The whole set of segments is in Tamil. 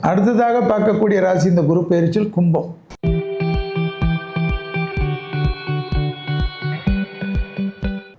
அடுத்ததாக பார்க்கக்கூடிய ராசி இந்த குரு பெயர்ச்சியில் கும்பம்.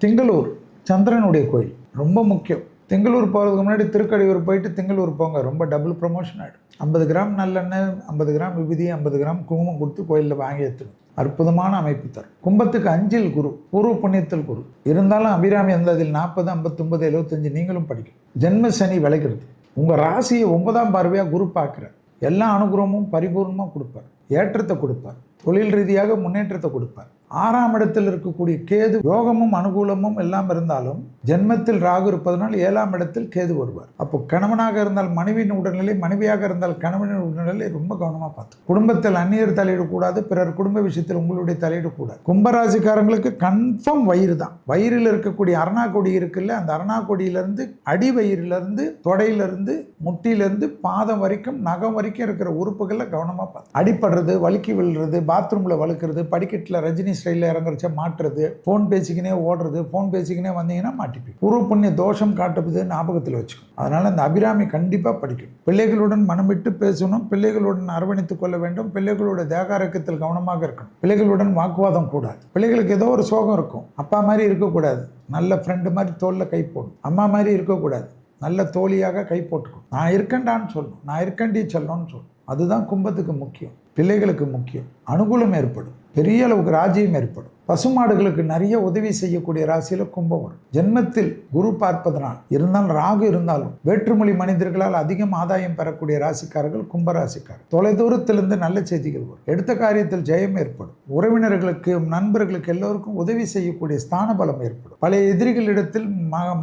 திங்களூர் சந்திரனுடைய கோயில் ரொம்ப முக்கியம். திங்களூர் போகிறதுக்கு முன்னாடி திருக்கடையூர் போயிட்டு திங்களூர் போங்க, ரொம்ப டபுள் ப்ரமோஷன் ஆகிடும். 50 கிராம் நல்லெண்ணெய், 50 கிராம் விபூதி, 50 கிராம் குங்குமம் கொடுத்து கோயிலில் வாங்கி எடுத்துடும். அற்புதமான அமைப்பு தரும். கும்பத்துக்கு 5 குரு, பூர்வ புண்ணியத்தில் குரு இருந்தாலும் அபிராமி அந்த அதில் 40, 59, 75 நீங்களும் படிக்கும். ஜென்ம சனி விளைகிறது. உங்கள் ராசியை 9ஆம் பார்வையாக குரு பார்க்குறார். எல்லா அனுகிரகமும் பரிபூர்ணமாக கொடுப்பார். ஏற்றத்தை கொடுப்பார். தொழில் ரீதியாக முன்னேற்றத்தை கொடுப்பார். 6ஆம் இடத்தில் இருக்கக்கூடிய கேது யோகமும் அனுகூலமும் எல்லாம் இருந்தாலும் ஜென்மத்தில் ராகு இருப்பதனால் 7ஆம் இடத்தில் கேது வருவார். அப்போ கணவனாக இருந்தால் மனைவியின் உடல்நிலை, மனைவியாக இருந்தால் கணவனின் உடல்நிலை ரொம்ப கவனமாக பார்த்து. குடும்பத்தில் அந்நியர் தலையிடக்கூடாது, பிறர் குடும்ப விஷயத்தில் உங்களுடைய தலையிடக்கூடாது. கும்பராசிக்காரங்களுக்கு கன்ஃபார்ம் வயிறு தான். வயிறில் இருக்கக்கூடிய அரணா கொடி இருக்குல்ல, அந்த அரணா கொடியிலிருந்து அடி வயிறிலிருந்து தொடையிலிருந்து முட்டியிலிருந்து பாதம் வரைக்கும் நகம் வரைக்கும் இருக்கிற உறுப்புகளில் கவனமாக பார்த்து. அடிப்படுறது, வலிக்கி விழுறது, பாத்ரூமில் வழுக்கிறது, படிக்கட்டில் ரஜினி ஸ்டைலில் இறங்குறச்ச மாட்டுறது, ஃபோன் பேசிக்கினே ஓடுறது, ஃபோன் பேசிக்கினே வந்தீங்கன்னா மாட்டிப்பி. பூர்வ புண்ணிய தோஷம் காட்டுவது ஞாபகத்தில் வச்சுக்கணும். அதனால் அந்த அபிராமி கண்டிப்பாக படிக்கணும். பிள்ளைகளுடன் மனம் விட்டு பேசணும். பிள்ளைகளுடன் அரவணைத்துக் கொள்ள வேண்டும். பிள்ளைகளோட தேகாரக்கத்தில் கவனமாக இருக்கணும். பிள்ளைகளுடன் வாக்குவாதம் கூடாது. பிள்ளைகளுக்கு ஏதோ ஒரு சோகம் இருக்கும். அப்பா மாதிரி இருக்கக்கூடாது, நல்ல ஃப்ரெண்டு மாதிரி தோளில் கை போடணும். அம்மா மாதிரி இருக்கக்கூடாது, நல்ல தோழியாக கை போட்டுக்கணும். நான் இருக்கேன்டான்னு சொல்லணும், நான் இருக்கேன்டி சொல்லணும்னு சொல்லணும். அதுதான் கும்பத்துக்கு முக்கியம். பிள்ளைகளுக்கு முக்கியம். அனுகூலம் ஏற்படும். பெரிய அளவுக்கு ராஜ்யம் ஏற்படும். பசுமாடுகளுக்கு நிறைய உதவி செய்யக்கூடிய ராசியில் கும்பம் வரும். ஜென்மத்தில் குரு பார்ப்பதனால் இருந்தாலும் ராகு இருந்தாலும் வேற்றுமொழி மனிதர்களால் அதிகம் ஆதாயம் பெறக்கூடிய ராசிக்காரர்கள் கும்பராசிக்காரர். தொலைதூரத்திலிருந்து நல்ல செய்திகள் வரும். எடுத்த காரியத்தில் ஜெயம் ஏற்படும். உறவினர்களுக்கு, நண்பர்களுக்கு எல்லோருக்கும் உதவி செய்யக்கூடிய ஸ்தான பலம் ஏற்படும். பழைய எதிரிகளிடத்தில்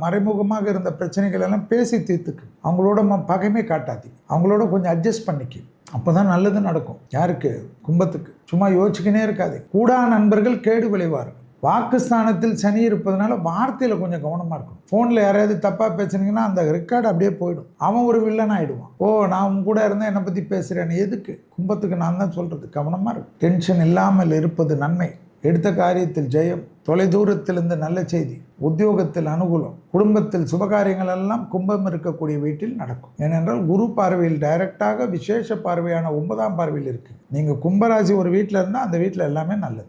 மறைமுகமாக இருந்த பிரச்சனைகள் எல்லாம் பேசி தீர்த்துக்கு. அவங்களோட பகைமை காட்டாதீங்க. அவங்களோட கொஞ்சம் அட்ஜஸ்ட் பண்ணிக்க. அப்போ தான் நல்லது நடக்கும். யாருக்கு? கும்பத்துக்கு. சும்மா யோசிச்சுக்கினே இருக்காது. கூடா நண்பர்கள் கேடு விளைவார்கள். வாக்குஸ்தானத்தில் சனி இருப்பதனால வார்த்தையில் கொஞ்சம் கவனமாக இருக்கணும். ஃபோனில் யாராவது தப்பாக பேசுனீங்கன்னா அந்த ரெக்கார்டு அப்படியே போயிடும். அவன் ஒரு வில்லன் ஆகிடுவான். ஓ, நான் உன் கூட இருந்தேன், என்னை பற்றி பேசுகிறேன்னு. எதுக்கு? கும்பத்துக்கு நான் தான் சொல்கிறது, கவனமாக இருக்கும். டென்ஷன் இல்லாமல் இருப்பது நன்மை. எடுத்த காரியத்தில் ஜெயம். தொலைதூரத்திலிருந்து நல்ல செய்தி. உத்தியோகத்தில் அனுகூலம். குடும்பத்தில் சுபகாரியங்கள் எல்லாம் கும்பம் இருக்கக்கூடிய வீட்டில் நடக்கும். ஏனென்றால் குரு பார்வையில் டைரக்டாக விசேஷ பார்வையான 9ஆம் பார்வையில் இருக்குது. நீங்கள் கும்பராசி ஒரு வீட்டில் இருந்தால் அந்த வீட்டில் எல்லாமே நல்லது.